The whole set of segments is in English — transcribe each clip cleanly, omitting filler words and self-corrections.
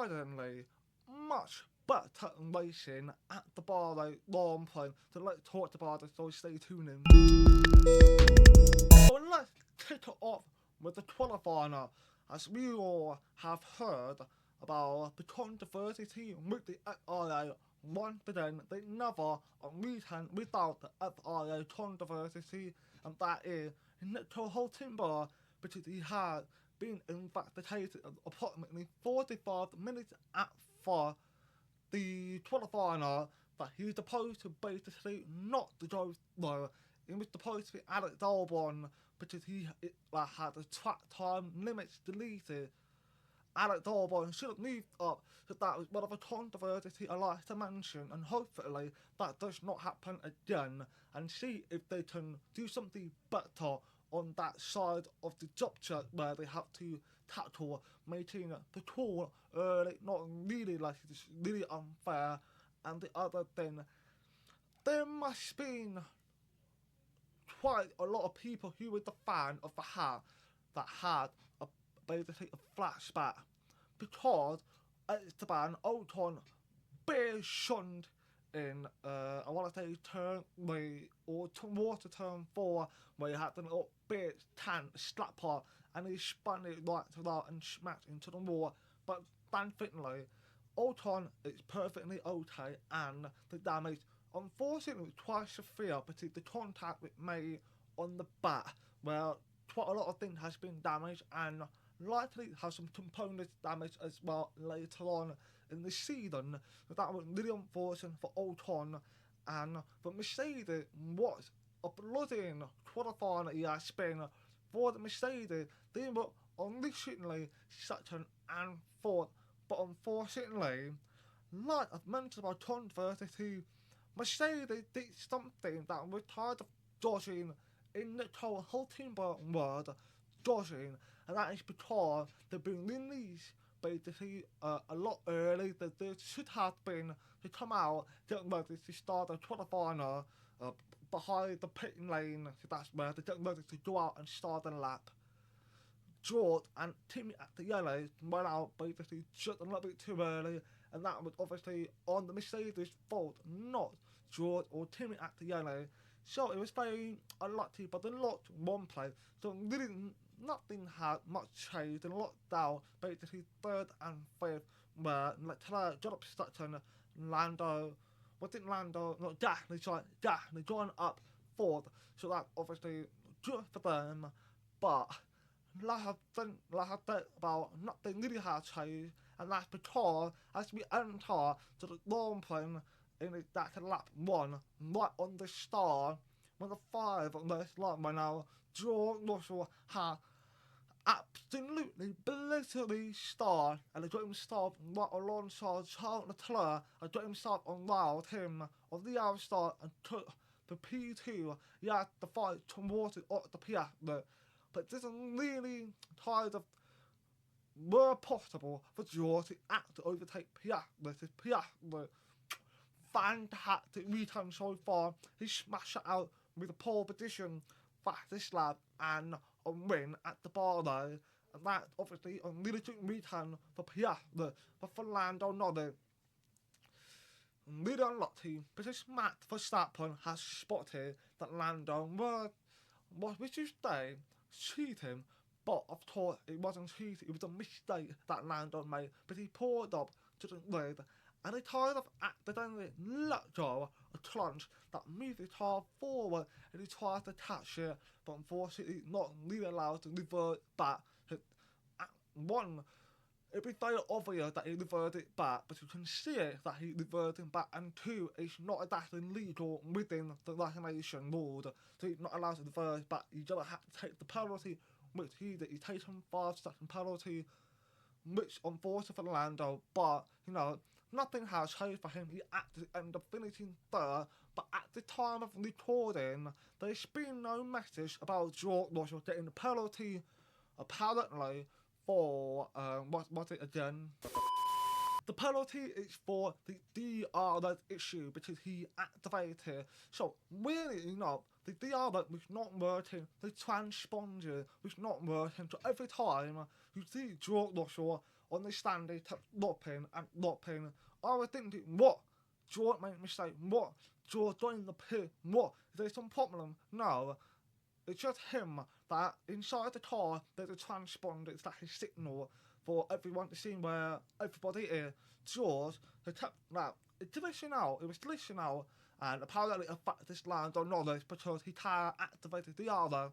surprisingly much better racing at the Bahrain Grand Prix. So let's talk about it, so stay tuned in. So let's kick it off with the qualifier, as we all have heard about the controversy with the FIA. Once again, they never return without the FIA controversy, and that is Nico Hulkenberg, because he had been investigated approximately 45 minutes after the qualifier that he was supposed to basically not to go slow. He was supposed to be Alex Albon because he had the track time limits deleted. Alex Albon should have moved up, so that was one of the controversies I like to mention, and hopefully that does not happen again, and see if they can do something better on that side of the job check where they have to tackle making the call early, not really, like it's really unfair. And the other thing, there must be quite a lot of people who were the fan of the hat that had basically a flashback, because Esteban Ocon being shunned in, I want to say turn 3 or towards the turn 4, where he had the little bit tan slapper and he spun it right to that and smacked into the wall. But thankfully, Ocon is perfectly okay, and the damage, unfortunately, quite severe because the contact it made on the back, where quite a lot of things has been damaged, and likely has some components damaged as well later on in the season. So that was really unfortunate for Ocon, and for Mercedes was a bloody qualifying he has been for the Mercedes. They were initially second and fourth, but unfortunately, like I've mentioned about controversy, Mercedes did something that we're tired of dodging in the whole Hulkenberg word, dodging, and that is because they've been released basically a lot early. That they should have been to come out, get ready to start a qualifying behind the pit lane, so that's where they get ready to go out and start a lap. George and Timmy at the yellow went out basically just a little bit too early, and that was obviously on the Mercedes' fault, not George or Timmy at the yellow. So it was very unlucky, but they locked one place, so really nothing had much changed. They locked down basically third and fifth, where Leclerc got up second, Lando, not Gasly, sorry, Gasly going up fourth, so that's obviously good for them, but like I've said about nothing really has changed, and that's because as we enter to the Grand Prix in that lap 1, right on the start, when the 5 on this line right now, George Russell had absolutely blitzily started, and he got himself right alongside Charles Leclerc, and got himself around him on the outside and took the P2. He had to fight towards it at the Piastri, but this is really kind of were possible for George to act to overtake Piastri. This Piastri, fantastic return so far. He smashed it out with a pole position, fastest lap, and a win at the Bahrain. And that's obviously a really good return for Piastri, but for Lando Norris, really unlucky because Matt Verstappen has spotted that Lando was which you say, cheating, but of course it wasn't cheating, it was a mistake that Lando made, but he pulled up to the lead, and he kind of accidentally let go a clutch that moved his car forward, and he tried to catch it, but unfortunately not really allowed to revert back. One, it'd be very obvious that he reverted back, but you can see it that he reverted back, and 2, it's not exactly legal within the regulation rules, so he's not allowed to revert back. You're gonna have to take the penalty, which he did. He's taken 5-second penalty, which unfortunate for Lando, but you know, nothing has changed for him. He actually ended up finishing third, but at the time of recording, there's been no message about George Russell getting the penalty, apparently, for, what was it again? The penalty is for the DRS issue because he activated. So, weirdly enough, the DRS was not working, the transponder was not working. So every time you see George Russell on the stand, they kept nopping and nopping. I was thinking, what? George made a mistake. What? George joined the pit. What? Is there some problem? No. It's just him that inside the car there's a transponder. It's like a signal for everyone to see where everybody is. George, they kept that. It's glitching out. It was glitching out. And apparently it affected this Lando Norris because he can't activate the other.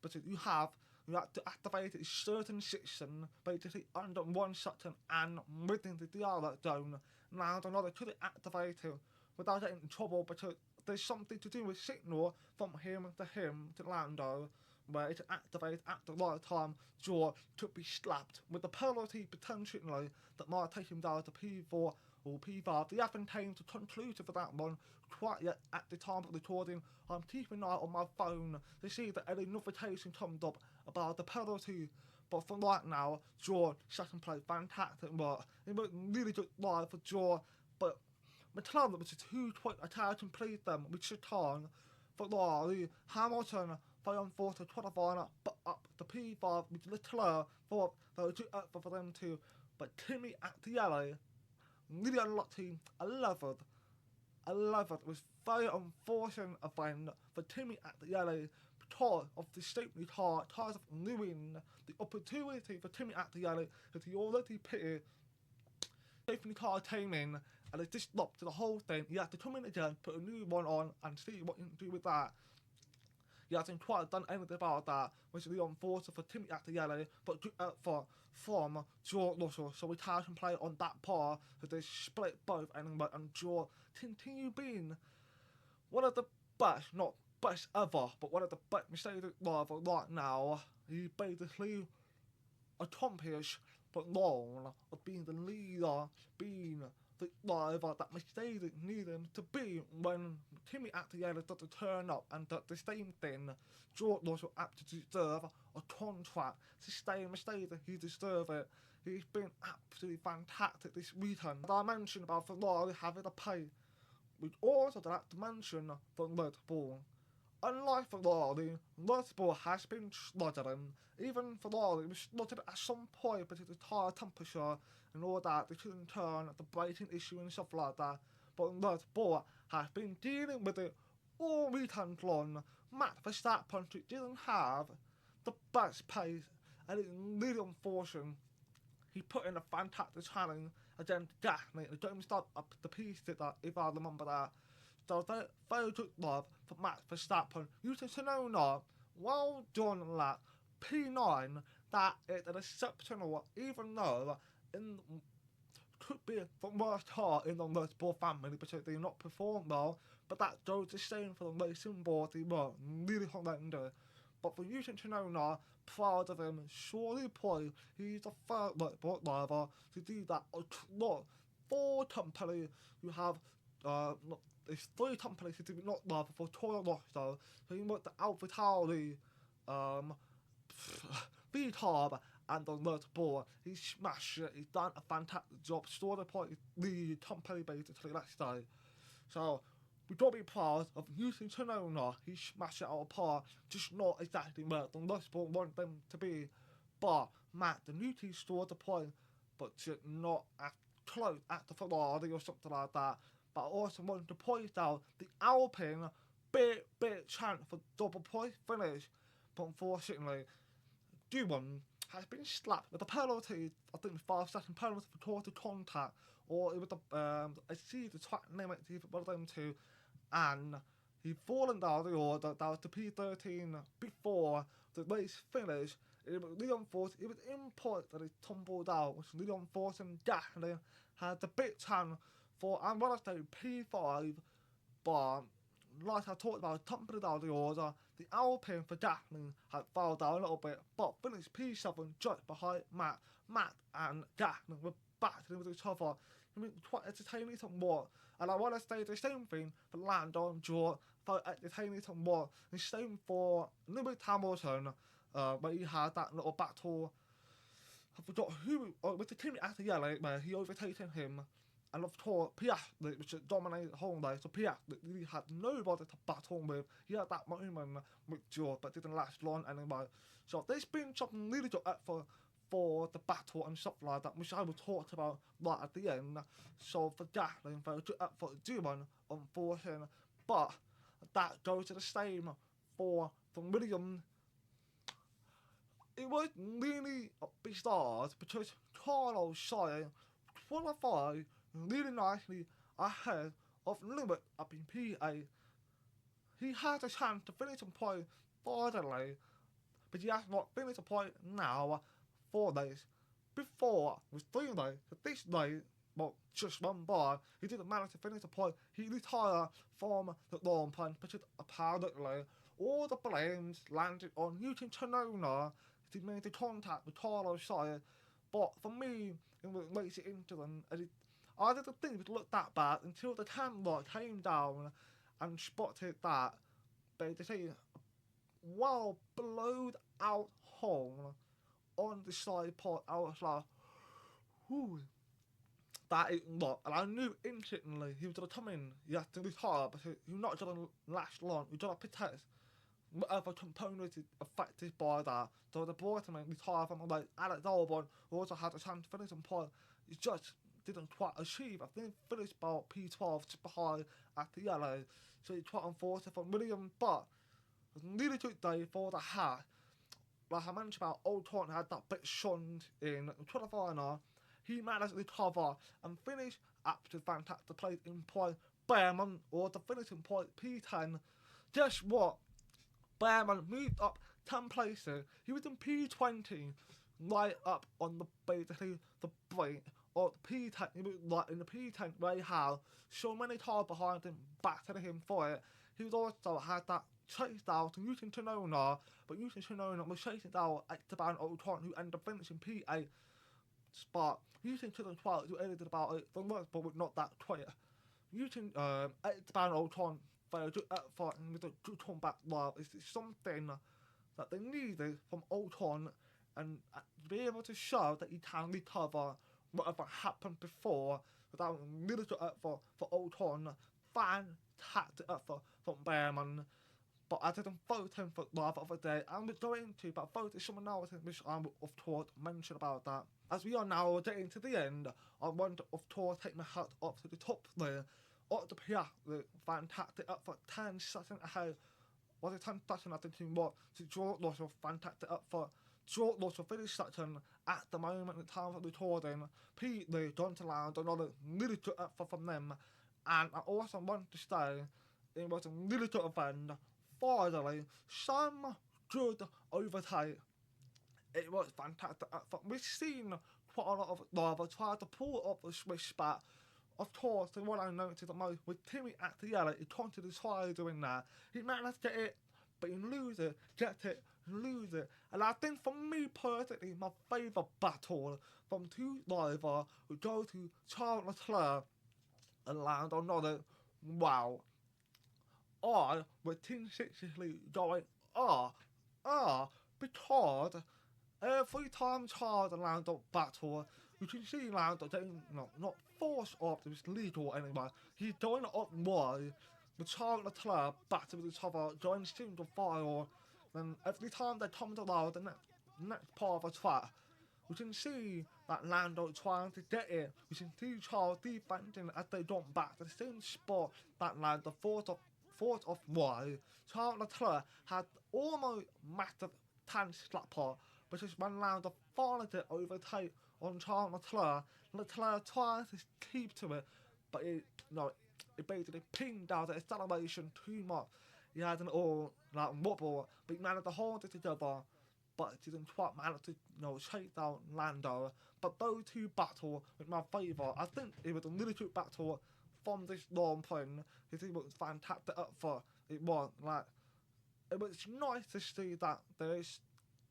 But you have to activate a certain section, basically under one section and within the other zone. Lando Norris couldn't activate it without getting in trouble because there's something to do with signal from him to Lando, where it's activated at the right time. George could be slapped with the penalty potentially that might take him down to P4 or P5. They haven't came to conclusion for that one quite yet at the time of recording. I'm keeping an eye on my phone to see that any notification comes up about the penalty. But for right now, George, second place, fantastic work. It was really good live for George, but McLaren was a 2-point attack and played them with Chitan. For Ferrari, Hamilton, they unforced to qualifying, but up the P5 with Leclerc for them too. But Timmy at the alley, really unlucky, 11th. It was very unfortunate event for Timmy at the alley because of the safety car, tires of ruining the opportunity for Timmy at the alley because he already pitted. Safety car came in and it disrupted the whole thing. He had to come in again, put a new one on and see what he can do with that. He hasn't quite done anything about that, which is the unfortunate for Timmy at the alley, but from George Russell, so we can play on that par, so they split both anyway, and George continue being one of the best, not best ever, but one of the best Mercedes drivers right now. He basically accomplished but known of being the leader, being the driver that Mercedes needed him to be when Timmy at the end doesn't turn up, and that the same thing, George Russell actually deserve a contract to stay in Mercedes. He deserves it. He's been absolutely fantastic this weekend. As I mentioned about Ferrari having a pay, we also have to mention the Red Bull. Unlike Ferrari, Red Bull has been struggling. Even Ferrari was struggling at some point because of the tyre temperature and all that. They couldn't turn, the braking issue and stuff like that. But Red Bull has been dealing with it all weekend long. Max Verstappen didn't have the best pace, and it's really unfortunate. He put in a fantastic challenge against Gasly, and don't start up the piece did that, if I remember that. So very good love for Max Verstappen. Yuki Tsunoda, well done on that. P9, that is an exceptional, even though could be the worst car in the Red Bull family because they not performed well, but that goes the same for the racing board. They were really horrendous. But for Yuki Tsunoda, proud of him, surely play. He's the third Red Bull driver to do that. Look, 4 companies you have, there's 3 companies who did not drive for Toro Rosso. So he went to AlphaTauri, VTAB, and the Red Bull. He smashed it. He's done a fantastic job. Stored point the company basically, let's say. So we've got to be proud of using Tsunoda. He smashed it out of par. Just not exactly where the Red Bull want them to be. But Matt, the new team stored the point, but not as close at the Ferrari or something like that. But I also wanted to point out the Alpine big chance for double point finish. But unfortunately, Dumont has been slapped with a penalty. I think 5-second penalty for quarter contact, or it was I see the track limit, either one of them two, and he fallen down the order. That was the P13 before the race finished. It was really unfortunate. It was important that he tumbled out, which was really unfortunate. Gasly had the big chance for, I'm going to say P5, but like I talked about, tumbled down the order. The Alpine for Gasly had fallen down a little bit, but finished P7 just behind Matt. Matt and Gasly were battling with each other. I mean, quite entertaining somewhat. And I want to say the same thing for Lando and George, very entertaining somewhat. The same for Lewis Hamilton, where he had that little battle. I forgot who, with the team at the yellow, where he overtaken him. And of course, Piastri, which dominated the whole day, so Piastri really had nobody to battle with. He had that moment with George, but didn't last long anyway. So there's been something really good for for the battle and stuff like that, which I will talk about right at the end. So for Gasly, for Dumont, unfortunately, but that goes to the same for Williams. It was really bizarre because Carlos Sainz qualified really nicely ahead of Limit up in P8. He had a chance to finish on point finally, but he has not finished a point now 4 days. Before, it was 3 days, but this day, well, just one by, he didn't manage to finish a point. He retired from the long point because apparently all the blames landed on Newton Tsunoda. He made the contact with Carlos Sainz, but for me, it was a racing incident. I didn't think it would look that bad until the camera came down and spotted that basically well blowed out hole on the side part. I was like, whoo, that is not. And I knew instantly he was going to come in. He had to retire because he's not going to last long. He's going to protect whatever component is affected by that. So the boy to retire from like Alex Albon, who also had a chance to finish on point. He just didn't quite achieve. I think he finished about P12 just behind at the yellow. So he quite unfortunate for Williams, but it was a really good day for the hat. Like I mentioned about Old Taunton had that bit shunned in qualifying. He managed to recover and finish up to fantastic place in point. Behrman, or the finishing point P10. Guess what? Behrman moved up 10 places. He was in P20, right up on the basically the brink of P10. He was like in the P10 where he had so many cars behind him, battling him for it. He was also had that chase down to Newton Tsunoda, but Newton Tsunoda was chasing down Esteban Ocon, who ended up finishing P8 spot. Newton Tsunoda who edited about it, the worst, but not that quiet. Newton Esteban Ocon failed to effort and with a good comeback live. It's something that they needed from Ocon and be able to show that he can recover whatever happened before without little effort for Ocon. Fantastic effort from Behrman. But I didn't vote him for live the other day. I'm going to, but I voted someone else, which I will, of course, mention about that. As we are now getting to the end, I want to, of course, take my hat off to the top there. Oscar Piastri, fantastic effort, 10 seconds ahead. Was it 10 seconds? I think he was. To George Russell, fantastic effort. George Russell finished second at the moment in time of recording. Pete Lee, John Lando, another really good effort from them. And I also want to say, it was a really good event. Finally, some good overtake. It was fantastic effort. We've seen quite a lot of drivers try to pull up the Swiss spot. Of course, the one I noticed the most was Timmy at the yellow. He continued to try doing that. He managed to get it, but he lose it, get it, lose it. And I think for me personally, my favourite battle from two drivers would go to Charles Leclerc and Lando Norris. Wow. I was instinctively going, because every time Charles and Lando battle, you can see Lando getting, not forced off, it was legal anyway. He's going up wide, with Charles and Leclerc battling with each other, going single file, and every time they come around the next part of the track, we can see that Lando trying to get it. We can see Charles defending as they jump back to the same spot that Lando thought of why. Charles Leclerc had almost massive 10 slapper, but just when Lando finally did overtake on Charles Leclerc, Leclerc tried to keep to it, but it basically pinged out the acceleration too much. He had an all wobble, but he managed to hold it together, but he didn't quite manage to chase down Lando. But those two battles with my favour. I think it was a really good battle from this long point. It was fantastic effort. It was nice to see that there is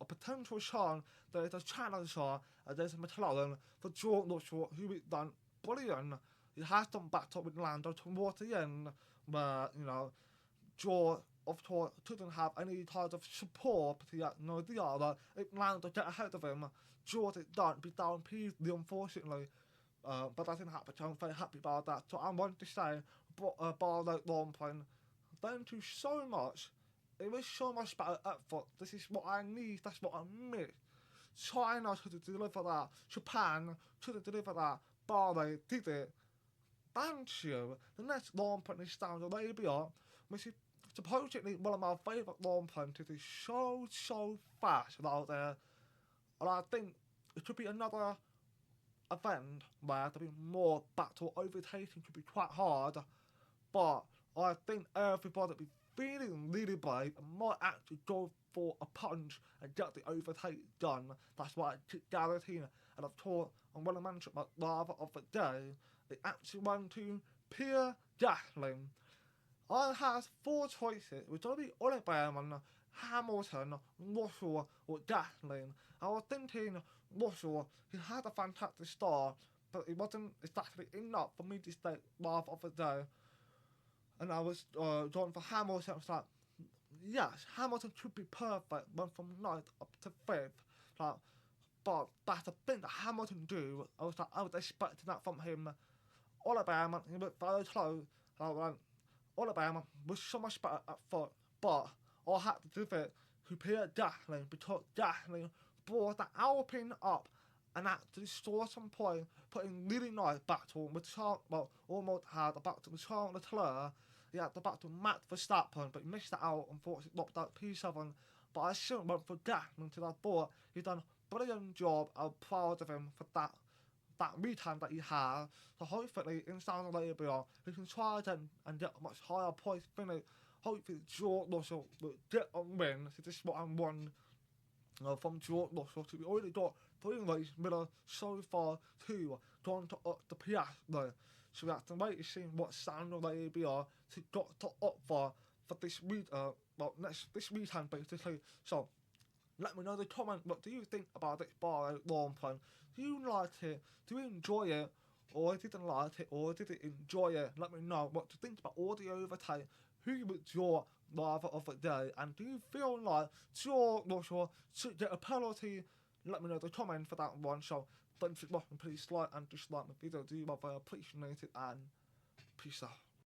a potential chance, there is a challenger, and there's a McLaren for George Russell, who has done brilliant. He has done battle with Lando towards the end, where, George, of course, couldn't have any kind of support, the other. If Lando get ahead of him, George is done, be down P3, unfortunately. But that didn't happen, so I'm very happy about that. So I want to say, about that long point, thank you so much. It was so much better effort. This is what I need, that's what I miss. China should have delivered that. Japan should have delivered that. Bahrain did it. Thank you. The next Grand Prix is Saudi Arabia, which is supposedly one of my favourite Grand Prix. It is so fast out there. And I think it could be another event where there'll be more battle overtaking, could be quite hard. But I think everybody will be feeling really brave and might actually go for a punch and get the overtake done. That's what I guarantee. And of course, I'm going to mention my driver of the day. They actually went to Pierre Gasly. I had 4 choices. It was going to be Oliver, Hamilton, Russell, or Gasly. I was thinking Russell, he had a fantastic start, but it wasn't exactly enough for me to stay driver of the day. And I was going for Hamilton. I was like, yes, Hamilton could be perfect, went from 9th up to 5th. Like, but that's the thing that Hamilton do. I was expecting that from him. Alabama, he went very close. And I went, Alabama was so much better at foot, but I had to do it to Pierre Gasly because Gasly brought the Alpine up and actually scored some points, putting really nice battle with Charles, well, almost had a battle with Charles Leclerc. He had the battle with Max Verstappen, but he missed it out, unfortunately dropped out P7. But I still went for Gasly until I thought he's done a brilliant job. I'm proud of him for that retime that he had. So hopefully in Saudi Arabia he can try again and get a much higher points finish. Hopefully George Russell will get a win. So this is what I'm wanting from George Russell. So we already got 3 race winners so far, 2 gone to Oscar Piastri. So we have to wait to see what Saudi Arabia got to offer for this week, this weekend basically. So let me know in the comments, what do you think about this Bahrain Grand Prix? Do you like it? Do you enjoy it? Or didn't like it? Or did you enjoy it? Let me know what you think about all the overtake. Who was your driver of the day? And do you feel like George Russell should get a penalty? Let me know in the comments for that one. So don't forget to please like and dislike my video. Do you love it? Appreciate it, and peace out.